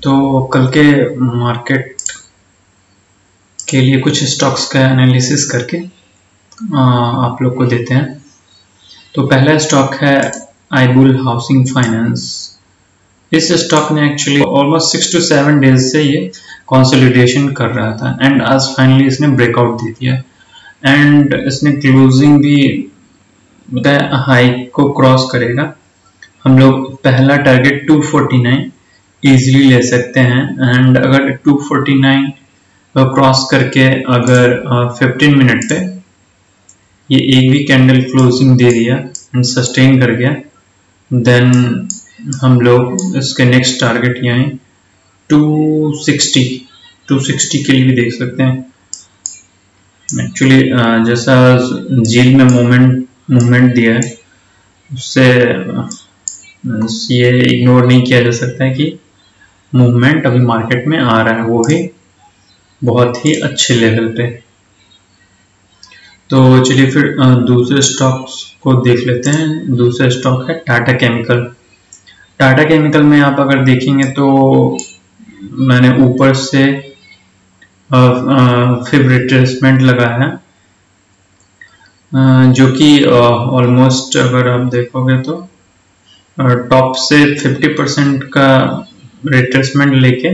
तो कल के मार्केट के लिए कुछ स्टॉक्स का एनालिसिस करके आप लोग को देते हैं। तो पहला स्टॉक है आईबुल हाउसिंग फाइनेंस। इस स्टॉक ने एक्चुअली ऑलमोस्ट 6 to 7 डेज से ये कंसोलिडेशन कर रहा था एंड आज फाइनली इसने ब्रेकआउट दे दिया एंड इसने क्लोजिंग भी हाई को क्रॉस करेगा। हम लोग पहला टारगेट 249 इजीली ले सकते हैं एंड अगर 249 क्रॉस करके अगर 15 मिनट पे ये एक भी कैंडल क्लोजिंग दे दिया एंड सस्टेन कर गया, देन हम लोग इसके नेक्स्ट टारगेट यहाँ 260 के लिए भी देख सकते हैं। एक्चुअली जैसा जील में मूवमेंट दिया है उससे ये इग्नोर नहीं किया जा सकता है कि मूवमेंट अभी मार्केट में आ रहा है, वो भी बहुत ही अच्छे लेवल पे। तो चलिए फिर दूसरे स्टॉक्स को देख लेते हैं। दूसरा स्टॉक है टाटा केमिकल। टाटा केमिकल में आप अगर देखेंगे तो मैंने ऊपर से फिर रिट्रेसमेंट लगाया है जो कि ऑलमोस्ट अगर आप देखोगे तो टॉप से 50% का रिट्रेसमेंट लेके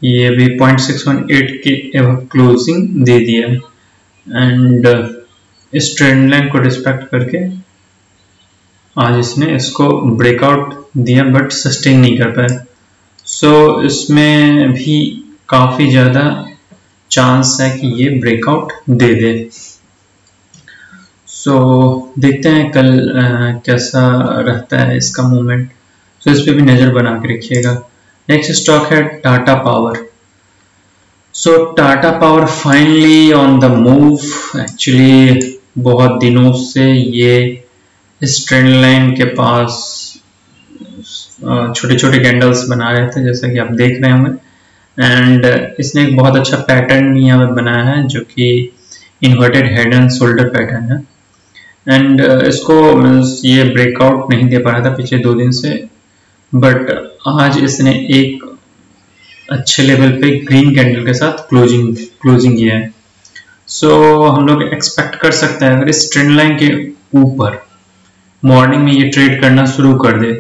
ये भी 0.618 के क्लोजिंग दे दिया एंड इस ट्रेंड लाइन को रिस्पेक्ट करके आज इसने इसको ब्रेकआउट दिया बट सस्टेन नहीं कर पाया। सो इसमें भी काफ़ी ज़्यादा चांस है कि ये ब्रेकआउट दे दे। सो देखते हैं कल कैसा रहता है इसका मूवमेंट। सो इस पे भी नज़र बना के रखिएगा। नेक्स्ट स्टॉक है Tata power. So Tata power finally on the move. Actually बहुत दिनों से ये इस ट्रेंड लाइन के पास छोटे छोटे कैंडल्स बना रहे थे जैसा कि आप देख रहे होंगे एंड इसने एक बहुत अच्छा पैटर्न भी यहाँ पे बनाया है जो कि inverted head and shoulder pattern है एंड इसको ये ब्रेकआउट नहीं दे पा रहा था पिछले 2 दिन से, बट आज इसने एक अच्छे लेवल पे ग्रीन कैंडल के साथ क्लोजिंग किया है। सो हम लोग एक्सपेक्ट कर सकते हैं अगर इस ट्रेंड लाइन के ऊपर मॉर्निंग में ये ट्रेड करना शुरू कर दे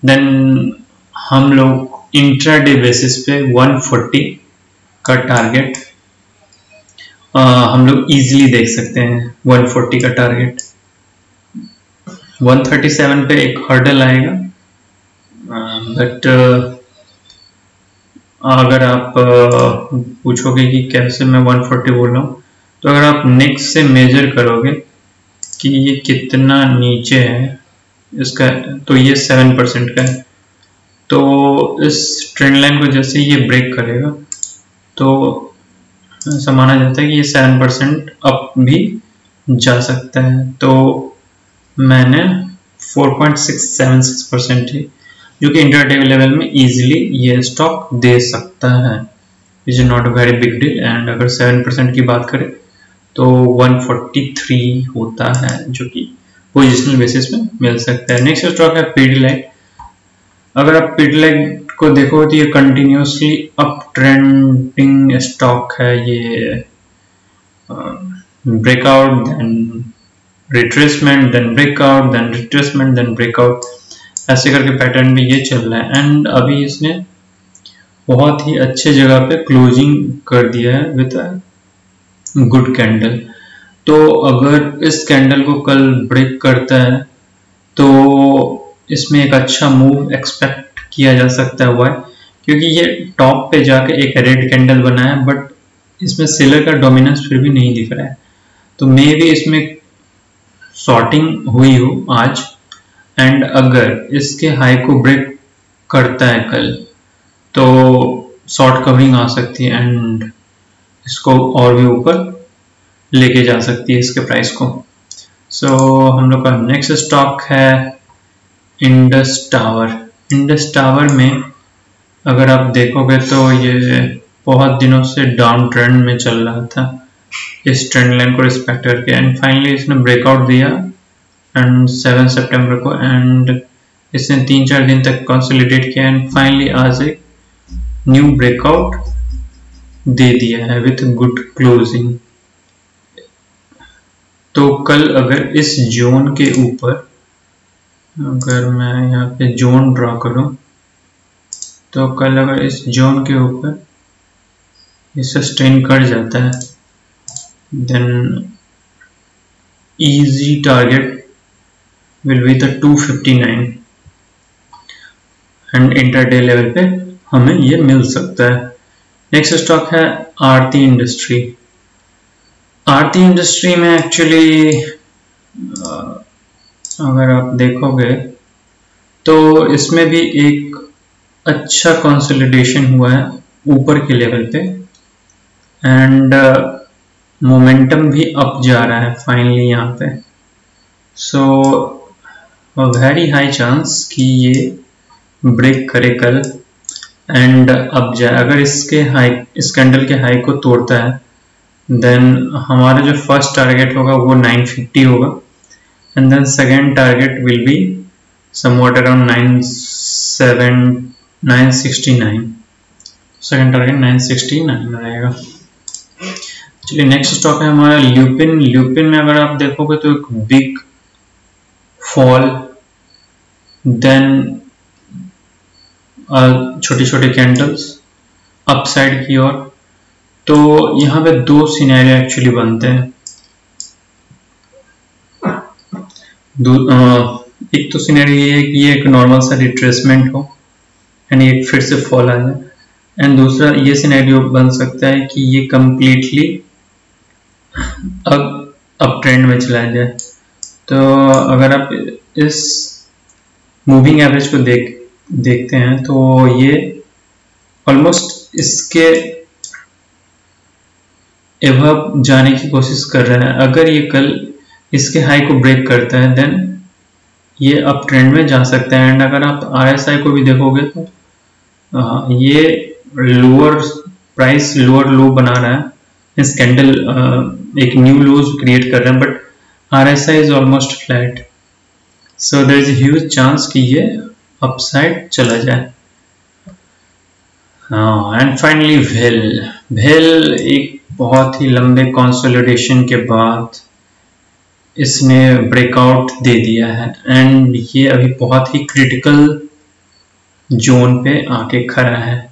देन हम लोग इंट्राडे बेसिस पे 140 का टारगेट हम लोग इजीली देख सकते हैं। 140 का टारगेट 137 पे एक हर्डल आएगा बट अगर आप पूछोगे कि कैसे मैं 140 बोल रहा हूँ तो अगर आप नेक्स्ट से मेजर करोगे कि ये कितना नीचे है इसका तो ये 7% का है। तो इस ट्रेंड लाइन को जैसे ये ब्रेक करेगा तो ऐसा माना जाता है कि ये 7% अप भी जा सकता है। तो मैंने 4.676% ही जो कि इंट्राडे लेवल में इजीली ये स्टॉक दे सकता है। Is not a very big deal and अगर 7% की बात करें तो 143 होता है जो कि पोजिशनल बेसिस में मिल सकता है। नेक्स्ट स्टॉक है पीडीलाइट। अगर आप पीडीलाइट को देखो तो ये कंटिन्यूसली अप ट्रेंडिंग स्टॉक है। ये breakout then retracement then breakout then retracement then breakout ऐसे करके पैटर्न में ये चल रहा है एंड अभी इसने बहुत ही अच्छे जगह पे क्लोजिंग कर दिया है विद गुड कैंडल। तो अगर इस कैंडल को कल ब्रेक करता है तो इसमें एक अच्छा मूव एक्सपेक्ट किया जा सकता है। वाई? क्योंकि ये टॉप पे जाके एक रेड कैंडल बना है बट इसमें सेलर का डोमिनेंस फिर भी नहीं दिख रहा है। तो मे भी इसमें शॉर्टिंग हुई हो आज एंड अगर इसके हाई को ब्रेक करता है कल तो शॉर्ट कवरिंग आ सकती है एंड इसको और भी ऊपर लेके जा सकती है इसके प्राइस को। सो हम लोग का नेक्स्ट स्टॉक है इंडस टावर। इंडस टावर में अगर आप देखोगे तो ये बहुत दिनों से डाउन ट्रेंड में चल रहा था इस ट्रेंड लाइन को रिस्पेक्ट करके एंड फाइनली इसने ब्रेकआउट दिया एंड 7 सितंबर को एंड इसने 3-4 दिन तक कंसोलिडेट किया एंड फाइनली आज एक न्यू ब्रेकआउट दे दिया है विथ गुड क्लोजिंग। तो कल अगर इस जोन के ऊपर, अगर मैं यहाँ पे जोन ड्रॉ करूं, तो कल अगर इस जोन के ऊपर ये सस्टेन कर जाता है, then easy target will be the 259 and intraday level पे हमें ये मिल सकता है। नेक्स्ट स्टॉक है आरती इंडस्ट्री। आरती इंडस्ट्री में एक्चुअली अगर आप देखोगे तो इसमें भी एक अच्छा कंसोलिडेशन हुआ है ऊपर के लेवल पे, एंड मोमेंटम भी अप जा रहा है फाइनली यहाँ पे। सो वेरी हाई चांस कि ये ब्रेक करे कल एंड अप जाए। अगर इसके हाई, इस कैंडल के हाई को तोड़ता है, देन हमारा जो फर्स्ट टारगेट होगा वो 950 होगा, and then second target will be somewhat around 969। Second target 969 रहेगा। चलिए नेक्स्ट स्टॉक है हमारा ल्यूपिन। ल्यूपिन में अगर आप देखोगे तो एक बिग फॉल, देन छोटे छोटे कैंडल्स अपसाइड की ओर। तो यहाँ पे दो सिनेरियो एक्चुअली बनते हैं। एक तो सिनेरियो ये है कि ये एक नॉर्मल सा रिट्रेसमेंट हो एंड एक फिर से फॉल आ जाए, एंड दूसरा ये सिनेरियो बन सकता है कि ये कंप्लीटली अब ट्रेंड में चला जाए। तो अगर आप इस मूविंग एवरेज को देखते हैं तो ये ऑलमोस्ट इसके एबव जाने की कोशिश कर रहा है। अगर ये कल इसके हाई को ब्रेक करता है, देन ये अप ट्रेंड में जा सकता है। एंड अगर आप RSI को भी देखोगे तो ये लोअर प्राइस लोअर लो बना रहा है, इस कैंडल एक न्यू लोज क्रिएट कर रहे हैं, but RSI is almost flat. So there is huge chance कि ये अपसाइड चला जाए। एंड फाइनली भेल एक बहुत ही लंबे कंसोलिडेशन के बाद इसने ब्रेकआउट दे दिया है, एंड ये अभी बहुत ही क्रिटिकल जोन पे आके खड़ा है।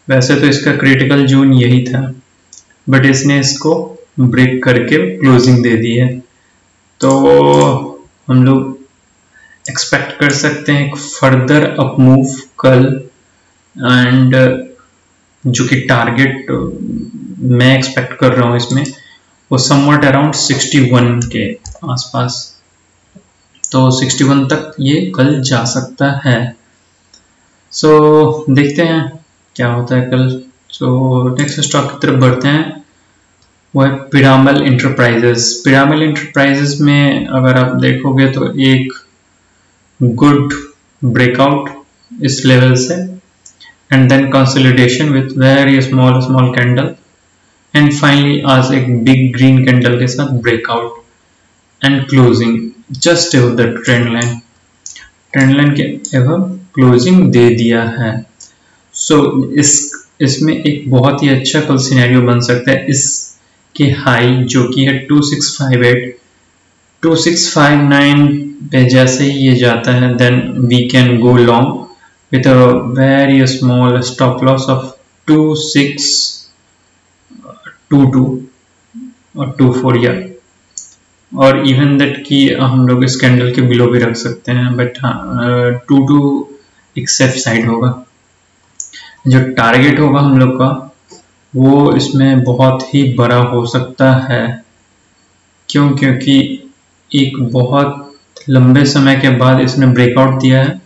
वैसे तो इसका क्रिटिकल जोन यही था, बट इसने इसको ब्रेक करके क्लोजिंग दे दी है। तो हम लोग एक्सपेक्ट कर सकते हैं एक फर्दर अप मूव कल, एंड जो कि टारगेट मैं एक्सपेक्ट कर रहा हूँ इसमें वो समवट अराउंड 61 के आसपास। तो 61 तक ये कल जा सकता है। सो देखते हैं क्या होता है कल। सो नेक्स्ट स्टॉक की तरफ बढ़ते हैं, वो है पिरामल इंटरप्राइजेस। पिरामल इंटरप्राइजेस में अगर आप देखोगे तो एक गुड ब्रेकआउट इस लेवल से, and then consolidation with very small candle, and finally आज एक बिग ग्रीन कैंडल के साथ breakout and closing just above the trend line के एबव क्लोजिंग दे दिया है। सो इसमें एक बहुत ही अच्छा कल सिनेरियो बन सकता है। इसके हाई जो कि है 2658, 2659 पे जैसे ही ये जाता है, then we can go long with a very small stop loss of 2622 और 24 या, और इवन दैट कि हम लोग इस कैंडल के बिलो भी रख सकते हैं, बट हाँ 22 एक सेफ साइड होगा। जो टारगेट होगा हम लोग का वो इसमें बहुत ही बड़ा हो सकता है। क्योंकि एक बहुत लंबे समय के बाद इसने ब्रेकआउट दिया है,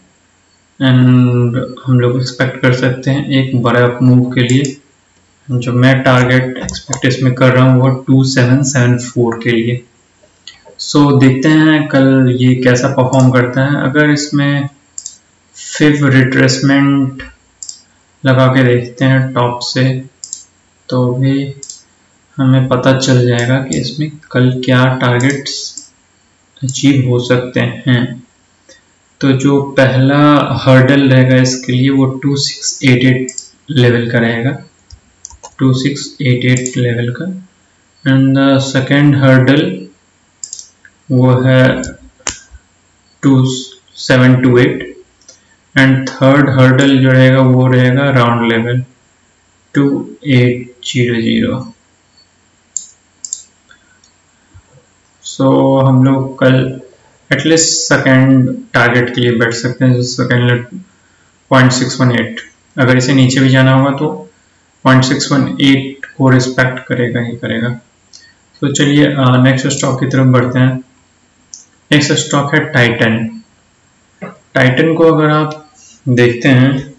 एंड हम लोग एक्सपेक्ट कर सकते हैं एक बड़ा मूव के लिए। जो मैं टारगेट एक्सपेक्ट इसमें कर रहा हूँ वो 2774 के लिए। सो देखते हैं कल ये कैसा परफॉर्म करता है। अगर इसमें फिर रिट्रेसमेंट लगा के देखते हैं टॉप से, तो भी हमें पता चल जाएगा कि इसमें कल क्या टारगेट्स अचीव हो सकते हैं। तो जो पहला हर्डल रहेगा इसके लिए वो 2688 लेवल का रहेगा, 2688 लेवल का। एंड द सेकेंड हर्डल वो है 2728 एंड थर्ड हर्डल जो रहेगा वो रहेगा राउंड लेवल 2800। सो हम लोग कल एटलीस्ट सेकेंड टारगेट के लिए बैठ सकते हैं, सेकेंड 0.618। अगर इसे नीचे भी जाना होगा तो 0.618 को रिस्पेक्ट करेगा ही करेगा। तो चलिए नेक्स्ट स्टॉक की तरफ बढ़ते हैं। नेक्स्ट स्टॉक है टाइटन। टाइटन को अगर आप देखते हैं,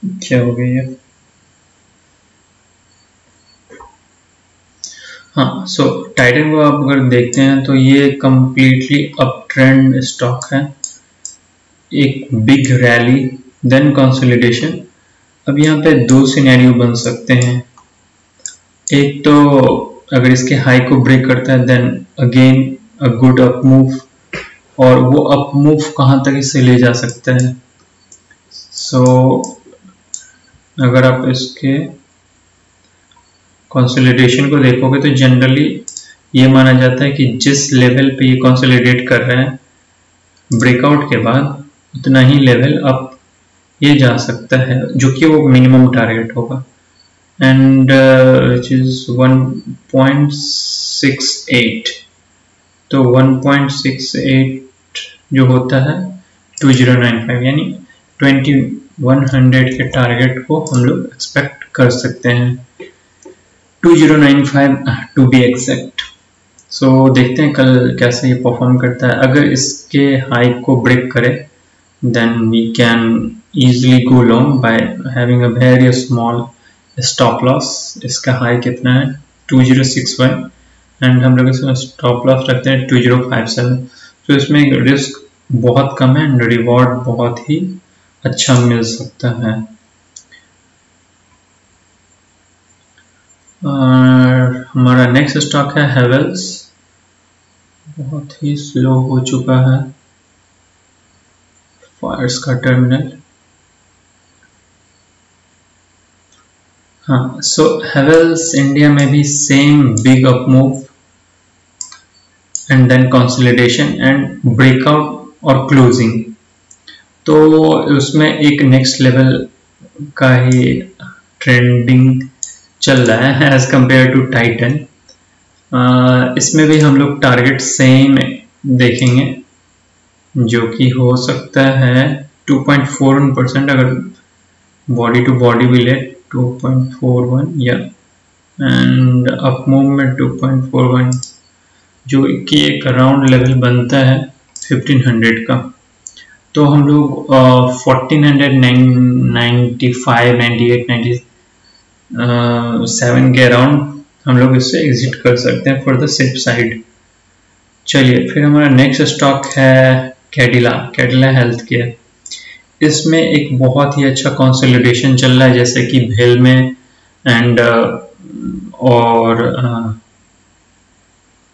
क्या हो गई है, हाँ, सो टाइटन को आप अगर देखते हैं तो ये कंप्लीटली अप ट्रेंड स्टॉक है। एक बिग रैली देन कंसोलिडेशन। अब यहाँ पे दो सिनेरियो बन सकते हैं। एक तो अगर इसके हाई को ब्रेक करता है then again a good up move, और वो अप मूव कहाँ तक इसे ले जा सकता है। सो अगर आप इसके कंसोलिडेशन को देखोगे तो जनरली ये माना जाता है कि जिस लेवल पे ये कंसोलिडेट कर रहे हैं ब्रेकआउट के बाद, उतना ही लेवल अप ये जा सकता है, जो कि वो मिनिमम टारगेट होगा, एंड विच इज 1.68। तो 1.68 जो होता है 2095, यानी 2100 के टारगेट को हम लोग एक्सपेक्ट कर सकते हैं, 2095 टू बी एग्जैक्ट। सो देखते हैं कल कैसे ये परफॉर्म करता है। अगर इसके हाई को ब्रेक करे then we can easily go long by having a very small stop loss। इसका हाई कितना है 2061 एंड हम लोग इसमें स्टॉप लॉस रखते हैं 2057। तो इसमें रिस्क बहुत कम है एंड रिवॉर्ड बहुत ही अच्छा मिल सकता है। हमारा नेक्स्ट स्टॉक है हेवेल्स। बहुत ही स्लो हो चुका है फायर्स का टर्मिनल। हाँ, सो हेवेल्स इंडिया में भी same big up move and then consolidation and breakout और क्लोजिंग। तो उसमें एक नेक्स्ट लेवल का ही ट्रेंडिंग चल रहा है एज कंपेयर टू टाइटन। इसमें भी हम लोग टारगेट सेम देखेंगे, जो कि हो सकता है 2.41%। अगर बॉडी टू बॉडी भी ले 2.41 या एंड अप मूव में 2.41, जो कि एक राउंड लेवल बनता है 1500 का। तो हम लोग 1495, 98, 97 के अराउंड हम लोग इससे एग्जिट कर सकते हैं फॉर द सेफ साइड। चलिए फिर हमारा नेक्स्ट स्टॉक है कैडिला हेल्थ केयर। इसमें एक बहुत ही अच्छा कंसोलिडेशन चल रहा है, जैसे कि भेल में एंड और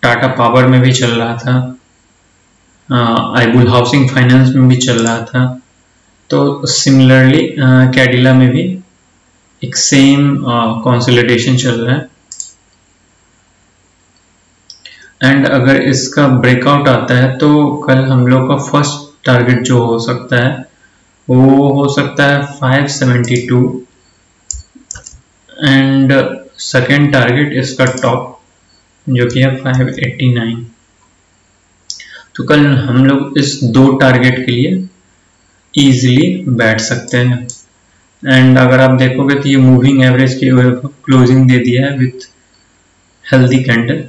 टाटा पावर में भी चल रहा था, आईबुल हाउसिंग फाइनेंस में भी चल रहा था। तो सिमिलरली कैडिला में भी एक सेम कंसोलिडेशन चल रहा है एंड अगर इसका ब्रेकआउट आता है तो कल हम लोग का फर्स्ट टारगेट जो हो सकता है वो हो सकता है 572 एंड सेकेंड टारगेट इसका टॉप जो कि है 589। तो कल हम लोग इस दो टारगेट के लिए इजीली बैठ सकते हैं। एंड अगर आप देखोगे तो ये मूविंग एवरेज की क्लोजिंग दे दिया है with healthy candle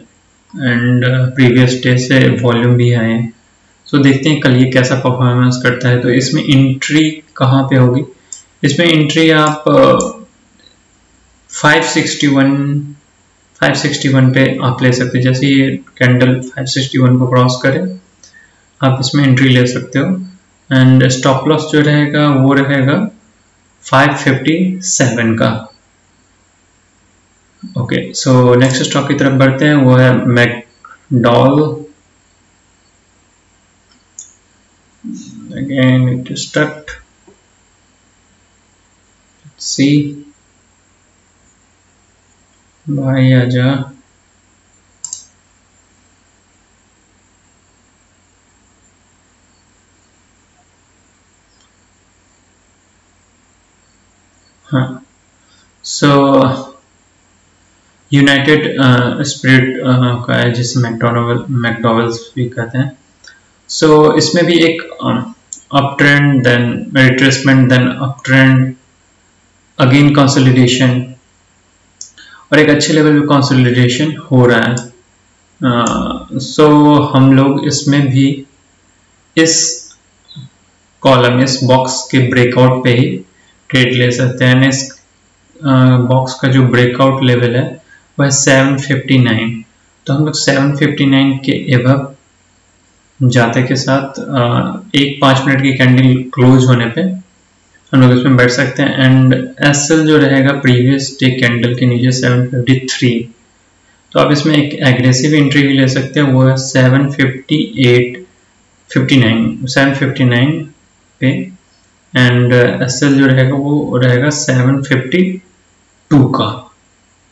and previous day से वॉल्यूम भी आए हैं। सो देखते हैं कल ये कैसा परफॉर्मेंस करता है। तो इसमें एंट्री कहाँ पे होगी? इसमें एंट्री आप 561 पे आप ले सकते हैं। जैसे ये कैंडल 561 को क्रॉस करे आप इसमें एंट्री ले सकते हो एंड स्टॉप लॉस जो रहेगा वो रहेगा 557 का। ओके, सो नेक्स्ट स्टॉक की तरफ बढ़ते हैं, वो है मैकडॉल। Again it stuck. सी भाई आजा। हाँ, सो यूनाइटेड स्पिरिट का है, जिसे मैकडॉवेल्स भी कहते हैं। सो इसमें भी एक up trend, then retracement, then up trend, again consolidation, और एक अच्छे लेवल पे कंसोलिडेशन हो रहा है। सो हम लोग इसमें भी इस कॉलम, इस बॉक्स के ब्रेकआउट पे ही ट्रेड ले सकते हैं। इस बॉक्स का जो ब्रेकआउट लेवल है वह 759, तो हम लोग 759 के एबव जाते के साथ एक 5 मिनट की कैंडल क्लोज होने पे हम लोग इसमें बैठ सकते हैं। एंड एसएल जो रहेगा प्रीवियस डे कैंडल के नीचे 753, तो आप इसमें एक एग्रेसिव एंट्री भी ले सकते हैं, वो है 759 पे। एंड एसएल जो रहेगा वो रहेगा 752 का,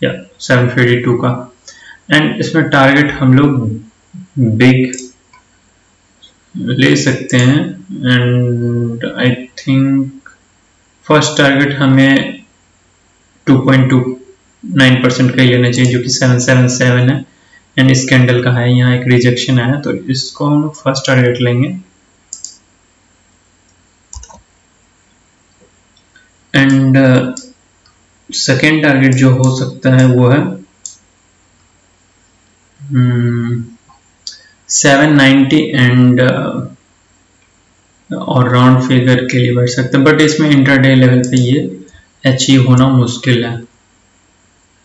या 752 का। एंड इसमें टारगेट हम लोग बिग ले सकते हैं। And I think first target हमें 2.29% का ही लेना चाहिए, जो कि 777 है। एंड इस कैंडल का है, यहाँ एक रिजेक्शन आया, तो इसको हम लोग फर्स्ट टारगेट लेंगे। एंड सेकेंड टारगेट जो हो सकता है वो है 790 एंड और राउंड फिगर के लिए बैठ सकते हैं, बट इसमें इंटरडे लेवल पे ये अचीव होना मुश्किल है।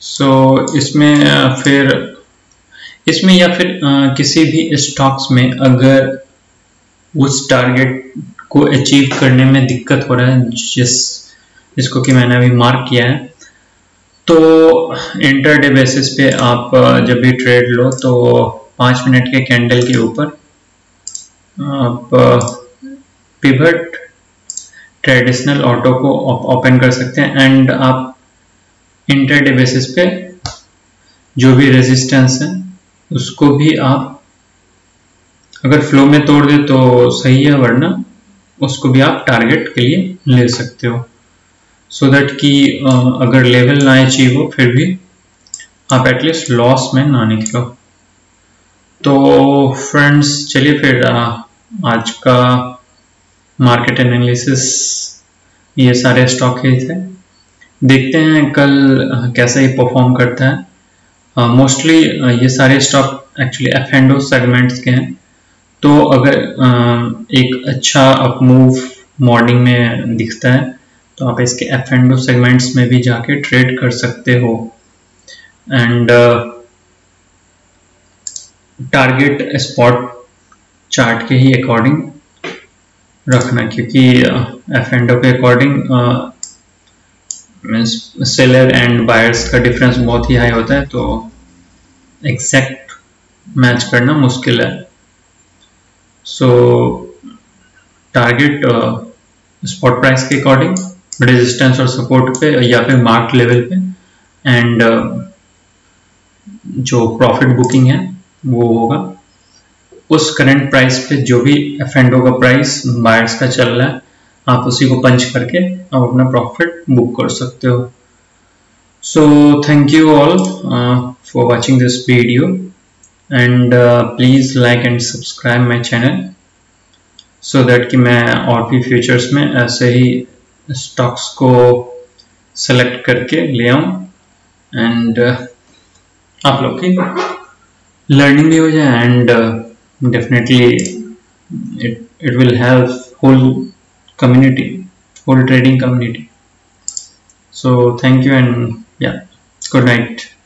सो इसमें या फिर किसी भी स्टॉक्स में अगर उस टारगेट को अचीव करने में दिक्कत हो रहा है, जिसको कि मैंने अभी मार्क किया है, तो इंटरडे बेसिस पे आप जब भी ट्रेड लो तो 5 मिनट के कैंडल के ऊपर आप पिवट ट्रेडिशनल ऑटो को ओपन कर सकते हैं। एंड आप इंटरडे बेसिस पे जो भी रेजिस्टेंस है उसको भी आप अगर फ्लो में तोड़ दे तो सही है, वरना उसको भी आप टारगेट के लिए ले सकते हो, सो दैट कि अगर लेवल ना अचीव हो फिर भी आप एटलीस्ट लॉस में ना निकलो। तो फ्रेंड्स, चलिए फिर आज का मार्केट एनालिसिस ये सारे स्टॉक ही थे, देखते हैं कल कैसा ही परफॉर्म करता है। मोस्टली ये सारे stock actually F and O segments के हैं, तो अगर एक अच्छा अप मूव मॉर्निंग में दिखता है तो आप इसके एफ एंड ओ सेगमेंट्स में भी जाके ट्रेड कर सकते हो। एंड टारगेट स्पॉट चार्ट के ही अकॉर्डिंग रखना, क्योंकि एफ एंड ओ के अकॉर्डिंग सेलर एंड बायर्स का डिफरेंस बहुत ही हाई होता है, तो एग्जैक्ट मैच करना मुश्किल है। सो टारगेट स्पॉट प्राइस के अकॉर्डिंग, रेजिस्टेंस और सपोर्ट पे या फिर मार्क लेवल पे, एंड जो प्रॉफिट बुकिंग है वो होगा उस करंट प्राइस पे, जो भी एफ एंड ओ का प्राइस बायर्स का चल रहा है, आप उसी को पंच करके आप अपना प्रॉफिट बुक कर सकते हो। So thank you all for watching this video, and please like and subscribe my channel, so that कि मैं और भी फ्यूचर्स में ऐसे ही स्टॉक्स को सेलेक्ट करके ले आऊं, एंड आप लोग की लर्निंग भी हो जाए, and definitely it will help whole community, whole trading community. So thank you, and yeah, good night.